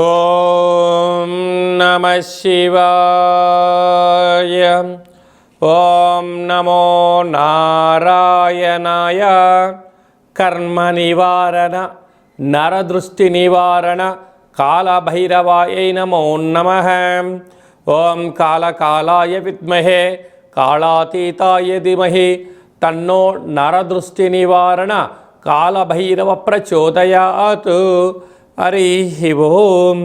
ఓం నమః శివాయ. ఓం నమో నారాయణాయ. కర్మ నివారణ నరదృష్టి నివారణ కాళభైరవాయ నమో నమః. ఓం కాళకాలాయ విద్మహే కాళాతీతాయ ధీమహి తన్నో నరదృష్టి నివారణ కాళభైరవ ప్రచోదయాత్. హరి ఓం.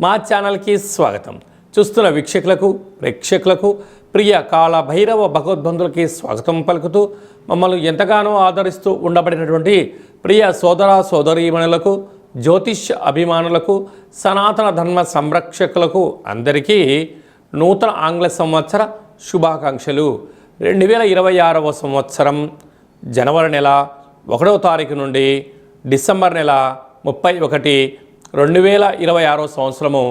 మా ఛానల్కి స్వాగతం. చూస్తున్న వీక్షకులకు ప్రేక్షకులకు ప్రియ కాళభైరవ భగవద్బంధులకి స్వాగతం పలుకుతూ మమ్మల్ని ఎంతగానో ఆదరిస్తూ ఉండబడినటువంటి ప్రియ సోదర సోదరీమణులకు, జ్యోతిష్ అభిమానులకు, సనాతన ధర్మ సంరక్షకులకు అందరికీ నూతన ఆంగ్ల సంవత్సర శుభాకాంక్షలు. 2026వ సంవత్సరం జనవరి నెల 1వ తారీఖు నుండి డిసెంబర్ నెల 31, 2026వ సంవత్సరము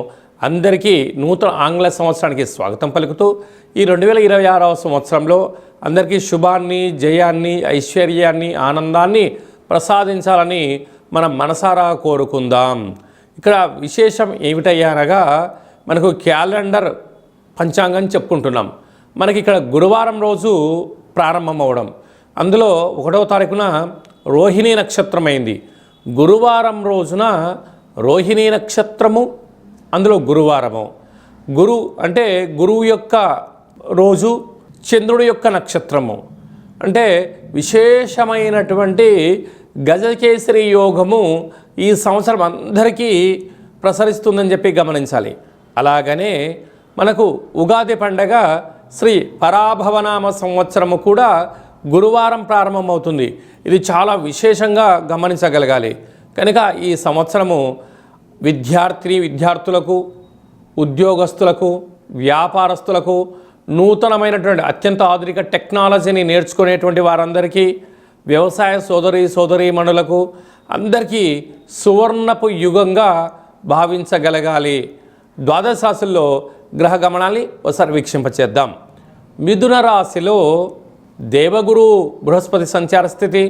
అందరికీ నూతన ఆంగ్ల సంవత్సరానికి స్వాగతం పలుకుతూ ఈ 2026వ సంవత్సరంలో అందరికీ శుభాన్ని, జయాన్ని, ఐశ్వర్యాన్ని, ఆనందాన్ని ప్రసాదించాలని మనం మనసారా కోరుకుందాం. ఇక్కడ విశేషం ఏమిటయ్యా అనగా మనకు క్యాలెండర్ పంచాంగం చెప్పుకుంటున్నాం. మనకి ఇక్కడ గురువారం రోజు ప్రారంభమవడం, అందులో 1వ తారీఖున రోహిణీ నక్షత్రం అయింది. గురువారం రోజున రోహిణీ నక్షత్రము, అందులో గురువారము. గురు అంటే గురువు యొక్క రోజు, చంద్రుడి యొక్క నక్షత్రము. అంటే విశేషమైనటువంటి గజకేసరి యోగము ఈ సంవత్సరం అందరికీ ప్రసరిస్తుందని చెప్పి గమనించాలి. అలాగనే మనకు ఉగాది పండగ శ్రీ పరాభవనామ సంవత్సరము కూడా గురువారం ప్రారంభమవుతుంది. ఇది చాలా విశేషంగా గమనించగలగాలి. కనుక ఈ సంవత్సరము విద్యార్థులకు, ఉద్యోగస్తులకు, వ్యాపారస్తులకు, నూతనమైనటువంటి అత్యంత ఆధునిక టెక్నాలజీని నేర్చుకునేటువంటి వారందరికీ, వ్యవసాయ సోదరీమణులకు అందరికీ సువర్ణపు యుగంగా భావించగలగాలి. ద్వాదశ రాశుల్లో గ్రహ గమనాన్ని ఒకసారి వీక్షింపచేద్దాం. మిథున రాశిలో దేవగురు బృహస్పతి సంచార స్థితి,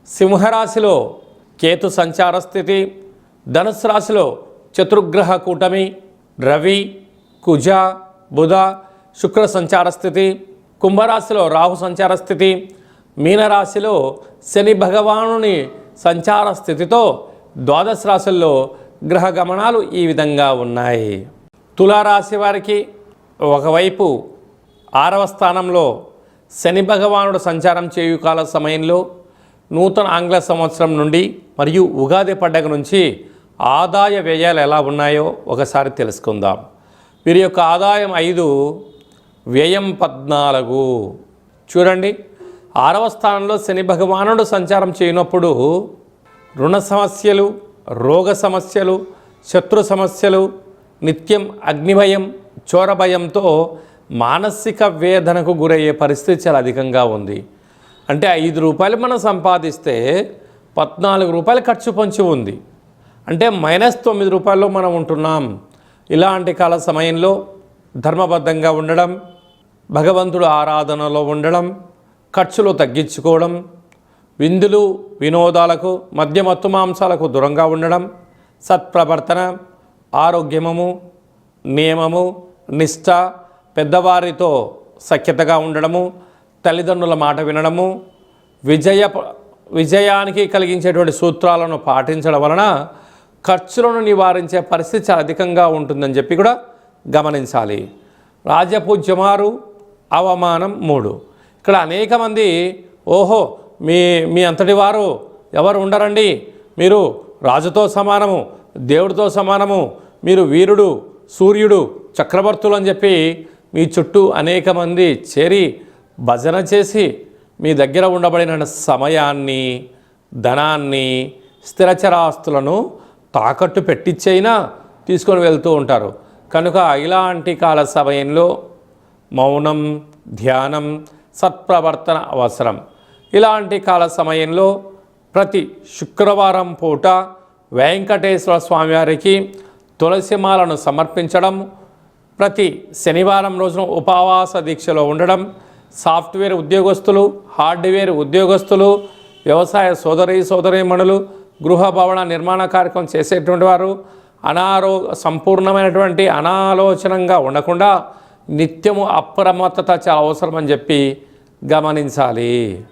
సింహరాశిలో కేతు సంచార స్థితి, ధనుసు రాశిలో చతుర్గ్రహ కూటమి రవి, కుజ, బుధ, శుక్ర సంచార స్థితి, కుంభరాశిలో రాహు సంచార స్థితి, మీనరాశిలో శని భగవానుని సంచార స్థితితో ద్వాదశ రాశుల్లో గ్రహ గమనాలు ఈ విధంగా ఉన్నాయి. తులారాశి వారికి ఒకవైపు 6వ స్థానంలో శని భగవానుడు సంచారం చేయు కాల సమయంలో నూతన ఆంగ్ల సంవత్సరం నుండి మరియు ఉగాది పండగ నుంచి ఆదాయ వ్యయాలు ఎలా ఉన్నాయో ఒకసారి తెలుసుకుందాం. వీరి యొక్క ఆదాయం 5, వ్యయం 14. చూడండి, 6వ స్థానంలో శని భగవానుడు సంచారం చేయనప్పుడు రుణ సమస్యలు, రోగ సమస్యలు, శత్రు సమస్యలు, నిత్యం అగ్నిభయం, చోరభయంతో మానసిక వేదనకు గురయ్యే పరిస్థితి చాలా అధికంగా ఉంది. అంటే 5 రూపాయలు మనం సంపాదిస్తే 14 రూపాయలు ఖర్చు పొంచి ఉంది. అంటే -9 రూపాయల్లో మనం ఉంటున్నాం. ఇలాంటి కాల సమయంలో ధర్మబద్ధంగా ఉండడం, భగవంతుడు ఆరాధనలో ఉండడం, ఖర్చులు తగ్గించుకోవడం, విందులు వినోదాలకు, మద్యమత్తు మాంసాలకు దూరంగా ఉండడం, సత్ప్రవర్తన, ఆరోగ్యము, నియమము, నిష్ఠ, పెద్దవారితో సఖ్యతగా ఉండడము, తల్లిదండ్రుల మాట వినడము, విజయానికి కలిగించేటువంటి సూత్రాలను పాటించడం వలన ఖర్చులను నివారించే పరిస్థితి చాలా అధికంగా ఉంటుందని చెప్పి కూడా గమనించాలి. రాజపూజ్యమారు, అవమానం 3. ఇక్కడ అనేక మంది ఓహో మీ అంతటి వారు ఎవరు ఉండరండి, మీరు రాజుతో సమానము, దేవుడితో సమానము, మీరు వీరుడు, సూర్యుడు, చక్రవర్తులు అని చెప్పి మీ చుట్టూ అనేక మంది చేరి భజన చేసి మీ దగ్గర ఉండబడిన సమయాన్ని, ధనాన్ని, స్థిరచరాస్తులను తాకట్టు పెట్టించైనా తీసుకొని వెళ్తూ ఉంటారు. కనుక ఇలాంటి కాల సమయంలో మౌనం, ధ్యానం, సత్ప్రవర్తన అవసరం. ఇలాంటి కాల సమయంలో ప్రతి శుక్రవారం పూట వెంకటేశ్వర స్వామివారికి తులసిమాలను సమర్పించడం, ప్రతి శనివారం రోజున ఉపవాస దీక్షలో ఉండడం, సాఫ్ట్వేర్ ఉద్యోగస్తులు, హార్డ్వేర్ ఉద్యోగస్తులు, వ్యవసాయ సోదరీమణులు, గృహ భవన నిర్మాణ కార్యక్రమం చేసేటువంటి వారు, సంపూర్ణమైనటువంటి అనాలోచనంగా ఉండకుండా నిత్యము అప్రమత్తత చాలా అవసరమని చెప్పి గమనించాలి.